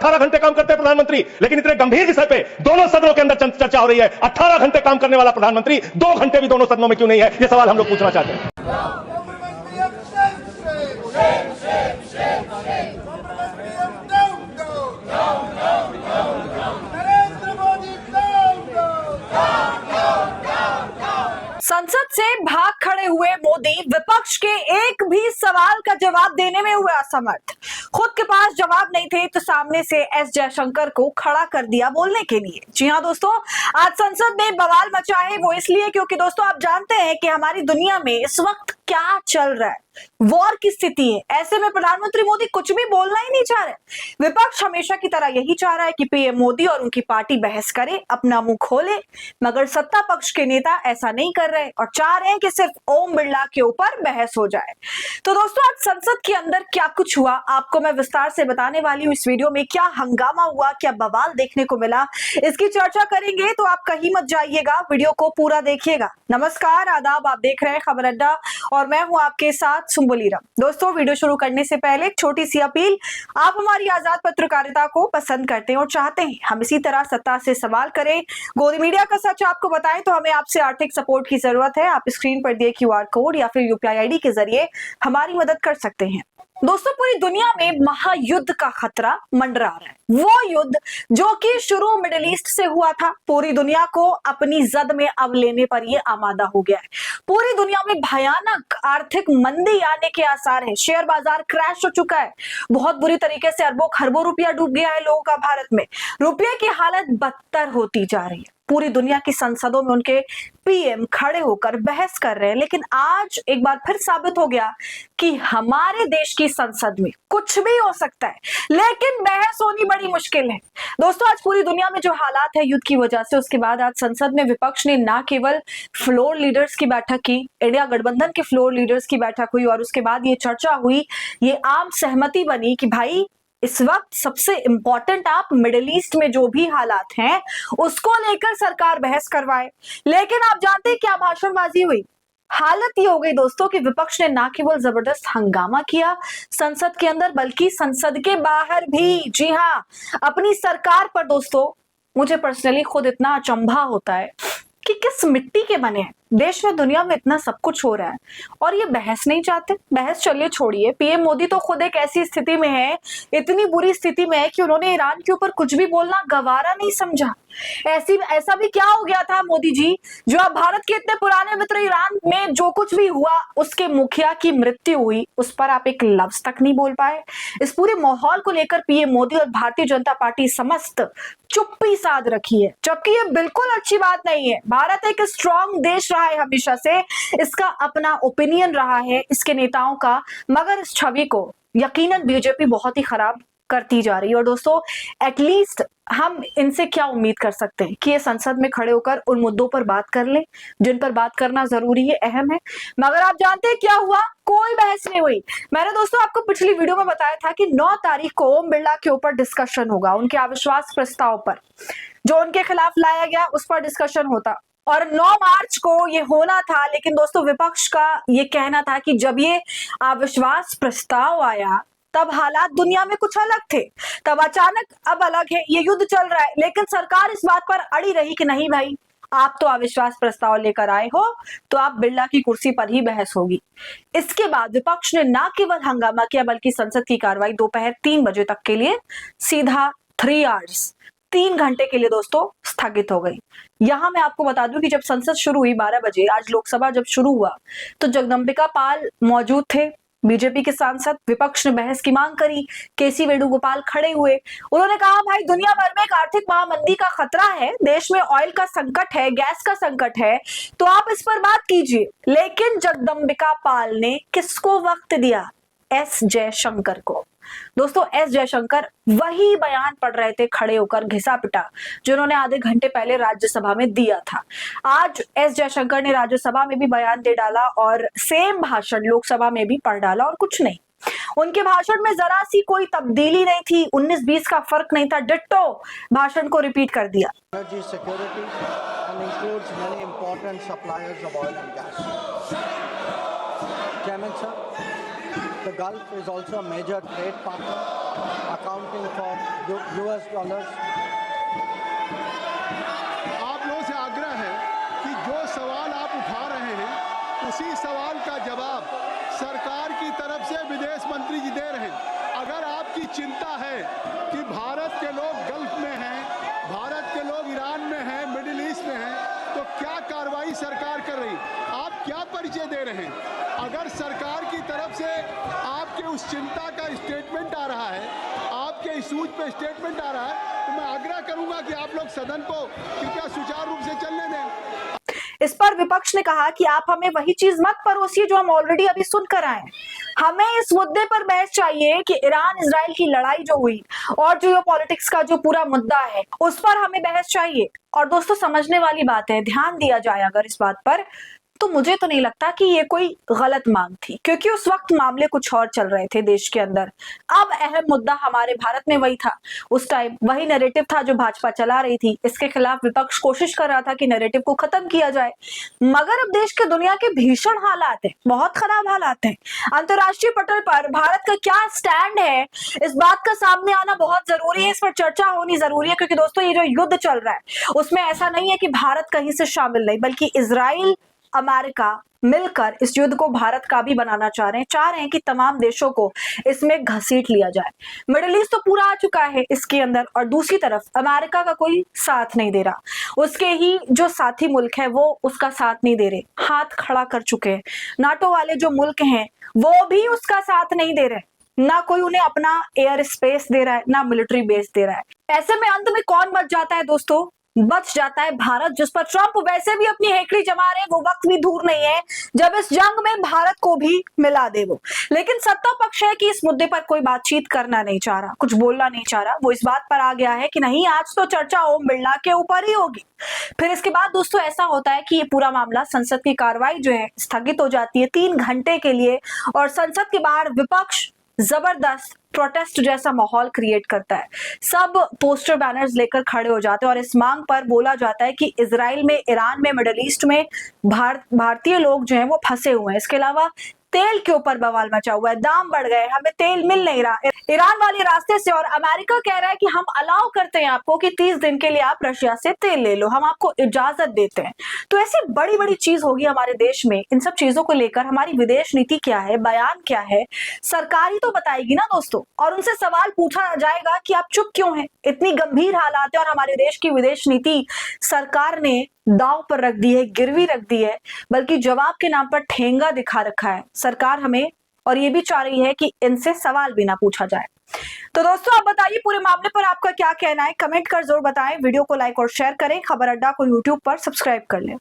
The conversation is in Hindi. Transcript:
18 घंटे काम करते हैं प्रधानमंत्री, लेकिन इतने गंभीर विषय पे दोनों सदनों के अंदर चर्चा हो रही है। 18 घंटे काम करने वाला प्रधानमंत्री 2 घंटे भी दोनों सदनों में क्यों नहीं है, यह सवाल हम लोग पूछना चाहते हैं। संसद से भाग खड़े हुए मोदी विपक्ष के एक भी सवाल का जवाब देने में हुए असमर्थ। खुद के पास जवाब नहीं थे तो सामने से एस जयशंकर को खड़ा कर दिया बोलने के लिए। जी हाँ दोस्तों, आज संसद में बवाल मचा है वो इसलिए क्योंकि दोस्तों आप जानते हैं कि हमारी दुनिया में इस वक्त क्या चल रहा है, वॉर की स्थिति है। ऐसे में प्रधानमंत्री मोदी कुछ भी बोलना ही नहीं चाह रहे। विपक्ष हमेशा की तरह यही चाह रहा है कि पीएम मोदी और उनकी पार्टी बहस करे, अपना मुंह खोले, मगर सत्ता पक्ष के नेता ऐसा नहीं कर रहे और चाह रहे हैं कि सिर्फ ओम बिरला के ऊपर बहस हो जाए। तो दोस्तों आज संसद के अंदर क्या कुछ हुआ आपको मैं विस्तार से बताने वाली हूँ इस वीडियो में। क्या हंगामा हुआ, क्या बवाल देखने को मिला, इसकी चर्चा करेंगे, तो आप कहीं मत जाइएगा, वीडियो को पूरा देखिएगा। नमस्कार, आदाब, आप देख रहे हैं खबर अड्डा और मैं हूं आपके साथ सुम्बुलीराम। दोस्तों वीडियो शुरू करने से पहले एक छोटी सी अपील, आप हमारी आजाद पत्रकारिता को पसंद करते हैं और चाहते हैं हम इसी तरह सत्ता से सवाल करें, गोदी मीडिया का सच आपको बताएं, तो हमें आपसे आर्थिक सपोर्ट की जरूरत है। आप स्क्रीन पर दिए क्यूआर कोड या फिर यूपीआई आईडी के जरिए हमारी मदद कर सकते हैं। दोस्तों पूरी दुनिया में महायुद्ध का खतरा मंडरा रहा है। वो युद्ध जो कि शुरू मिडिल ईस्ट से हुआ था, पूरी दुनिया को अपनी जद में अब लेने पर ये आमादा हो गया है। पूरी दुनिया में भयानक आर्थिक मंदी आने के आसार है। शेयर बाजार क्रैश हो चुका है, बहुत बुरी तरीके से अरबों खरबों रुपया डूब गया है लोगों का भारत में। रुपये की हालत बदतर होती जा रही है। पूरी दुनिया की संसदों में उनके पीएम खड़े होकर बहस कर रहे हैं, लेकिन आज एक बार फिर साबित हो गया कि हमारे देश की संसद में कुछ भी हो सकता है, लेकिन बहस होनी बड़ी मुश्किल है। दोस्तों आज पूरी दुनिया में जो हालात है युद्ध की वजह से, उसके बाद आज संसद में विपक्ष ने ना केवल फ्लोर लीडर्स की बैठक की, इंडिया गठबंधन के फ्लोर लीडर्स की बैठक हुई और उसके बाद ये चर्चा हुई, ये आम सहमति बनी कि भाई इस वक्त सबसे इंपॉर्टेंट आप मिडिल ईस्ट में जो भी हालात हैं उसको लेकर सरकार बहस करवाए। लेकिन आप जानते हैं क्या भाषणबाजी हुई। हालत ये हो गई दोस्तों कि विपक्ष ने ना केवल जबरदस्त हंगामा किया संसद के अंदर, बल्कि संसद के बाहर भी। जी हाँ, अपनी सरकार पर दोस्तों मुझे पर्सनली खुद इतना अचंभा होता है कि किस मिट्टी के बने हैं। देश में दुनिया में इतना सब कुछ हो रहा है और ये बहस नहीं चाहते। बहस चलिए छोड़िए, पीएम मोदी तो खुद एक ऐसी स्थिति में है, इतनी बुरी स्थिति में है कि उन्होंने ईरान के ऊपर कुछ भी बोलना गवारा नहीं समझा। ऐसा भी क्या हो गया था मोदी जी, जो आप भारत के इतने पुराने मित्र, ईरान में जो कुछ भी हुआ उसके मुखिया की मृत्यु हुई, उस पर आप एक लफ्ज तक नहीं बोल पाए। इस पूरे माहौल को लेकर पीएम मोदी और भारतीय जनता पार्टी समस्त चुप्पी साध रखी है, जबकि ये बिल्कुल अच्छी बात नहीं है। भारत एक स्ट्रॉन्ग देश रहा है हमेशा से, इसका अपना ओपिनियन रहा है इसके नेताओं का, मगर इस छवि को यकीनन बीजेपी बहुत ही खराब करती जा रही है। और दोस्तों एटलीस्ट हम इनसे क्या उम्मीद कर सकते हैं कि ये संसद में खड़े होकर उन मुद्दों पर बात कर लें जिन पर बात करना जरूरी है, अहम है। मगर आप जानते हैं क्या हुआ, कोई बहस नहीं हुई। मैंने दोस्तों आपको पिछली वीडियो में बताया था कि 9 तारीख को ओम बिरला के ऊपर डिस्कशन होगा, उनके अविश्वास प्रस्ताव पर जो उनके खिलाफ लाया गया उस पर डिस्कशन होता और 9 मार्च को ये होना था। लेकिन दोस्तों विपक्ष का ये कहना था कि जब ये अविश्वास प्रस्ताव आया तब हालात दुनिया में कुछ अलग थे, तब अचानक अब अलग है, ये युद्ध चल रहा है। लेकिन सरकार इस बात पर अड़ी रही कि नहीं भाई, आप तो अविश्वास प्रस्ताव लेकर आए हो तो आप बिरला की कुर्सी पर ही बहस होगी। इसके बाद विपक्ष ने ना केवल हंगामा किया बल्कि संसद की कार्रवाई दोपहर 3 बजे तक के लिए सीधा 3 आवर्स 3 घंटे के लिए दोस्तों स्थगित हो गई। यहां मैं आपको बता दूं कि जब संसद शुरू हुई 12 बजे, आज लोकसभा जब शुरू हुआ तो जगदंबिका पाल मौजूद थे, बीजेपी के सांसद। विपक्ष ने बहस की मांग करी, केसी वेणुगोपाल खड़े हुए, उन्होंने कहा भाई दुनिया भर में एक आर्थिक महामंदी का खतरा है, देश में ऑयल का संकट है, गैस का संकट है, तो आप इस पर बात कीजिए। लेकिन जगदंबिका पाल ने किसको वक्त दिया? एस जयशंकर को। दोस्तों एस जयशंकर वही बयान पढ़ रहे थे खड़े होकर घिसा पिटा जो उन्होंने आधे घंटे पहले राज्यसभा में दिया था। आज एस जयशंकर ने राज्यसभा में भी बयान दे डाला और सेम भाषण लोकसभा में भी पढ़ डाला और कुछ नहीं। उनके भाषण में जरा सी कोई तब्दीली नहीं थी, 19-20 का फर्क नहीं था, डिट्टो भाषण को रिपीट कर दिया। Energy security and includes many important suppliers of oil and gas. Chairman sir. The Gulf is also a major trade partner, accounting for US dollars. आप लोगों से आग्रह है कि जो सवाल आप उठा रहे हैं उसी सवाल का जवाब सरकार की तरफ से विदेश मंत्री जी दे रहे हैं। अगर आपकी चिंता है कि भारत के लोग गल्फ में हैं, भारत के लोग ईरान में हैं, मिडिल ईस्ट में हैं, तो क्या कार्रवाई सरकार कर रही, आप क्या परिचय दे रहे हैं? अगर सरकार की तरफ से आपके उस चिंता का स्टेटमेंट आ रहा है, आपके इशूज पे स्टेटमेंट आ रहा है, तो मैं आग्रह करूंगा कि आप लोग सदन को कृपया सुचारू रूप से चलने दें। इस पर विपक्ष ने कहा कि आप हमें वही चीज मत परोसिए जो हम ऑलरेडी अभी सुनकर आए हैं। हमें इस मुद्दे पर बहस चाहिए कि ईरान इजराइल की लड़ाई जो हुई और जो पॉलिटिक्स का जो पूरा मुद्दा है उस पर हमें बहस चाहिए। और दोस्तों समझने वाली बात है, ध्यान दिया जाए अगर इस बात पर, तो मुझे तो नहीं लगता कि ये कोई गलत मांग थी, क्योंकि उस वक्त मामले कुछ और चल रहे थे देश के अंदर। अब अहम मुद्दा हमारे भारत में वही था, उस टाइम वही नैरेटिव था जो भाजपा चला रही थी। इसके खिलाफ विपक्ष कोशिश कर रहा था कि नैरेटिव को खत्म किया जाए, मगर अब देश के दुनिया के भीषण हालात है, बहुत खराब हालात है। अंतरराष्ट्रीय पटल पर भारत का क्या स्टैंड है, इस बात का सामने आना बहुत जरूरी है, इस पर चर्चा होनी जरूरी है। क्योंकि दोस्तों ये जो युद्ध चल रहा है उसमें ऐसा नहीं है कि भारत कहीं से शामिल नहीं, बल्कि इजराइल अमेरिका मिलकर इस युद्ध को भारत का भी बनाना चाह रहे हैं कि तमाम देशों को इसमें घसीट लिया जाए। मिडिल ईस्ट तो पूरा आ चुका है इसके अंदर, और दूसरी तरफ अमेरिका का कोई साथ नहीं दे रहा, उसके ही जो साथी मुल्क है वो उसका साथ नहीं दे रहे, हाथ खड़ा कर चुके हैं। नाटो वाले जो मुल्क हैं वो भी उसका साथ नहीं दे रहे, ना कोई उन्हें अपना एयर स्पेस दे रहा है, ना मिलिट्री बेस दे रहा है। ऐसे में अंत में कौन बच जाता है दोस्तों? बच जाता है भारत, जिस पर ट्रंप वैसे भी अपनी हेकड़ी जमा रहे हैं। वो वक्त भी दूर नहीं है जब इस जंग में भारत को भी मिला दे वो। लेकिन सत्ता पक्ष है कि इस मुद्दे पर कोई बातचीत करना नहीं चाह रहा, कुछ बोलना नहीं चाह रहा। वो इस बात पर आ गया है कि नहीं, आज तो चर्चा ओम बिरला के ऊपर ही होगी। फिर इसके बाद दोस्तों ऐसा होता है कि ये पूरा मामला, संसद की कार्रवाई जो है स्थगित हो जाती है 3 घंटे के लिए, और संसद के बाहर विपक्ष जबरदस्त प्रोटेस्ट जैसा माहौल क्रिएट करता है। सब पोस्टर बैनर्स लेकर खड़े हो जाते हैं और इस मांग पर बोला जाता है कि इजराइल में, ईरान में, मिडिल ईस्ट में भारतीय लोग जो हैं वो फंसे हुए हैं। इसके अलावा तेल के ऊपर बवाल मचा हुआ है, दाम बढ़ गए, हमें तेल मिल नहीं रहा ईरान वाले रास्ते से, और अमेरिका कह रहा है कि हम अलाउ करते हैं आपको कि 30 दिन के लिए आप रशिया से तेल ले लो, हम आपको इजाजत देते हैं। तो ऐसी बड़ी बड़ी चीज होगी हमारे देश में। इन सब चीजों को लेकर हमारी विदेश नीति क्या है, बयान क्या है, सरकार ही तो बताएगी ना दोस्तों। और उनसे सवाल पूछा जाएगा कि आप चुप क्यों हैं, इतनी गंभीर हालात है और हमारे देश की विदेश नीति सरकार ने दांव पर रख दी है, गिरवी रख दी है, बल्कि जवाब के नाम पर ठेंगा दिखा रखा है सरकार हमें, और ये भी चाह रही है कि इनसे सवाल भी ना पूछा जाए। तो दोस्तों आप बताइए पूरे मामले पर आपका क्या कहना है, कमेंट कर जरूर बताएं। वीडियो को लाइक और शेयर करें। खबर अड्डा को यूट्यूब पर सब्सक्राइब कर लें।